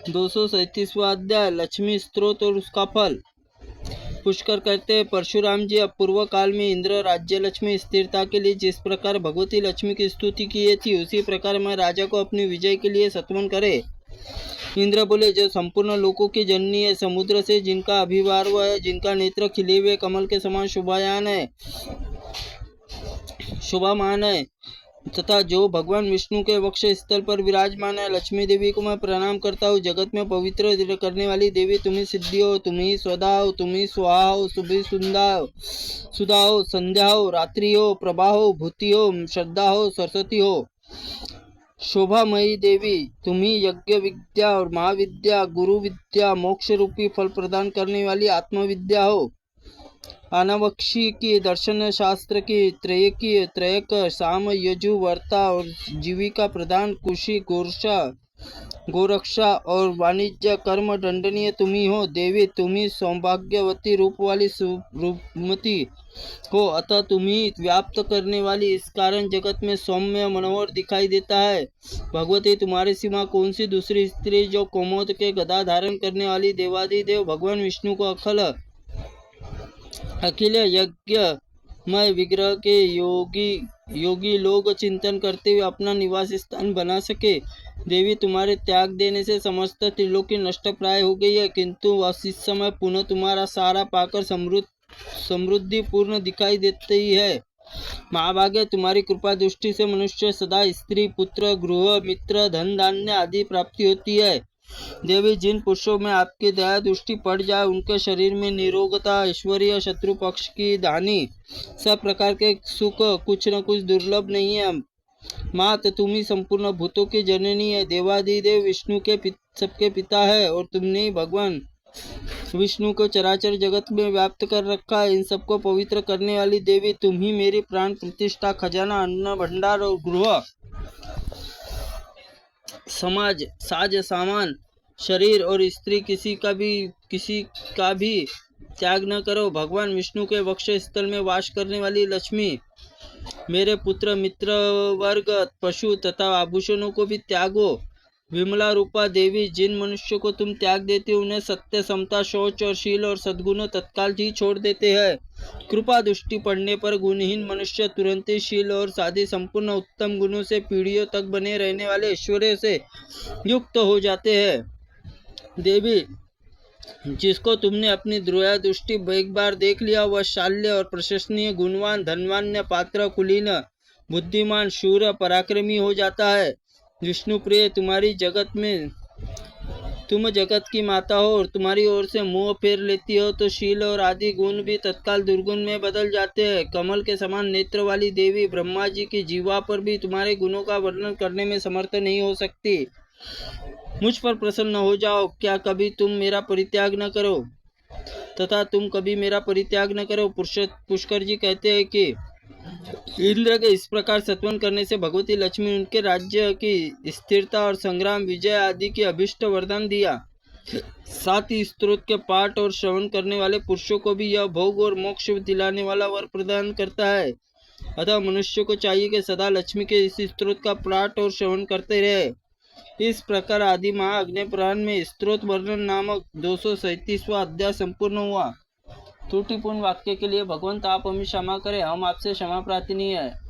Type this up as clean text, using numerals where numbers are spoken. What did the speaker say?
237वां अध्याय लक्ष्मी स्त्रोत और उसका फल। पुष्कर कहते हैं, परशुराम जी, अब पूर्व काल में इंद्र राज्य लक्ष्मी स्थिरता के लिए जिस प्रकार भगवती लक्ष्मी की स्तुति की थी, उसी प्रकार मैं राजा को अपनी विजय के लिए सत्वन करे। इंद्र बोले, जो संपूर्ण लोकों की जननी है, समुद्र से जिनका अभिवार्व है, जिनका नेत्र खिले हुए कमल के समान शोभामान है, तथा जो भगवान विष्णु के वक्ष स्थल पर विराजमान है, लक्ष्मी देवी को मैं प्रणाम करता हूँ। जगत में पवित्र करने वाली देवी तुम्ही सिद्धि हो, तुम्ही स्वदा हो, तुम्ही स्वाहा हो, सुभी सुधा हो, संध्या हो, रात्रि हो, प्रभा हो, भूति हो, श्रद्धा हो, सरस्वती हो। शोभामयी देवी, तुम्ही यज्ञ विद्या और महाविद्या, गुरु विद्या, मोक्ष रूपी फल प्रदान करने वाली आत्मविद्या हो। अनावक्षी की, दर्शन शास्त्र की, त्रयक, साम, यजु, वर्ता और जीविका प्रदान, कुशी, गोरक्षा और वाणिज्य कर्म दंडनीय तुम्ही हो। देवी, तुम्ही सौभाग्यवती रूप वाली रूपमती हो, अतः तुम्ही व्याप्त करने वाली, इस कारण जगत में सौम्य मनोहर दिखाई देता है। भगवती, तुम्हारे सिवा कौन सी दूसरी स्त्री जो कोमोद के गदा धारण करने वाली देवादिदेव भगवान विष्णु को अखिल यज्ञमय विग्रह के योगी लोग चिंतन करते हुए अपना निवास स्थान बना सके। देवी, तुम्हारे त्याग देने से समस्त त्रिलोकी नष्ट प्राय हो गई है, किंतु इस समय पुनः तुम्हारा सारा पाकर समृद्धि पूर्ण दिखाई देती है। महाभाग्य, तुम्हारी कृपा दृष्टि से मनुष्य सदा स्त्री, पुत्र, गृह, मित्र, धन धान्य आदि प्राप्ति होती है। देवी, जिन पुरुषों में आपकी दया दृष्टि पड़ जाए, उनके शरीर में निरोगता, ऐश्वर्य, शत्रु पक्ष की हानि, सब प्रकार के सुख कुछ न कुछ दुर्लभ नहीं है। मात, तुम्ही संपूर्ण भूतों की जननी है, देवादिदेव विष्णु के सबके पिता है, और तुमने भगवान विष्णु को चराचर जगत में व्याप्त कर रखा है। इन सबको पवित्र करने वाली देवी, तुम ही मेरी प्राण प्रतिष्ठा, खजाना, अन्न भंडार और गृह, समाज, साज सामान, शरीर और स्त्री, किसी का भी त्याग न करो। भगवान विष्णु के वक्ष स्थल में वास करने वाली लक्ष्मी, मेरे पुत्र, मित्र वर्ग, पशु तथा आभूषणों को भी त्यागो। विमला रूपा देवी, जिन मनुष्य को तुम त्याग देते हो, उन्हें सत्य, समता, शौच और शील और सद्गुण तत्काल ही छोड़ देते हैं। कृपा दृष्टि पड़ने पर गुणहीन मनुष्य तुरंत ही शील और साधे संपूर्ण उत्तम गुणों से पीढ़ियों तक बने रहने वाले ऐश्वर्य से युक्त हो जाते हैं। देवी, जिसको तुमने अपनी द्रोया दृष्टि एक बार देख लिया, वह शाल्य और प्रशंसनीय, गुणवान, धनवान्य, पात्र, कुलीन, बुद्धिमान, शूर, पराक्रमी हो जाता है। विष्णु प्रिय, तुम जगत की माता हो और तुम्हारी ओर से मुंह फेर लेती हो तो शील और आदि गुण भी तत्काल दुर्गुण में बदल जाते हैं। कमल के समान नेत्र वाली देवी, ब्रह्मा जी की जीवा पर भी तुम्हारे गुणों का वर्णन करने में समर्थ नहीं हो सकती। मुझ पर प्रसन्न हो जाओ, क्या कभी तुम मेरा परित्याग न करो, तथा तुम कभी मेरा परित्याग न करो। पुष्कर जी कहते हैं कि इंद्र के इस प्रकार सत्वन करने से भगवती लक्ष्मी उनके राज्य की स्थिरता और संग्राम, विजय आदि की अभिष्ट वरदान दिया। साथ ही स्त्रोत के पाठ और श्रवण करने वाले पुरुषों को भी यह भोग और मोक्ष दिलाने वाला वर प्रदान करता है। अतः मनुष्य को चाहिए कि सदा लक्ष्मी के इस स्त्रोत का पाठ और श्रवण करते रहे। इस प्रकार आदि महा अग्नि पुराण में स्त्रोत वर्णन नामक 237वां अध्याय संपूर्ण हुआ। त्रुटिपूर्ण वाक्य के लिए भगवंत आप हमें क्षमा करें, हम आपसे क्षमा प्रार्थी है।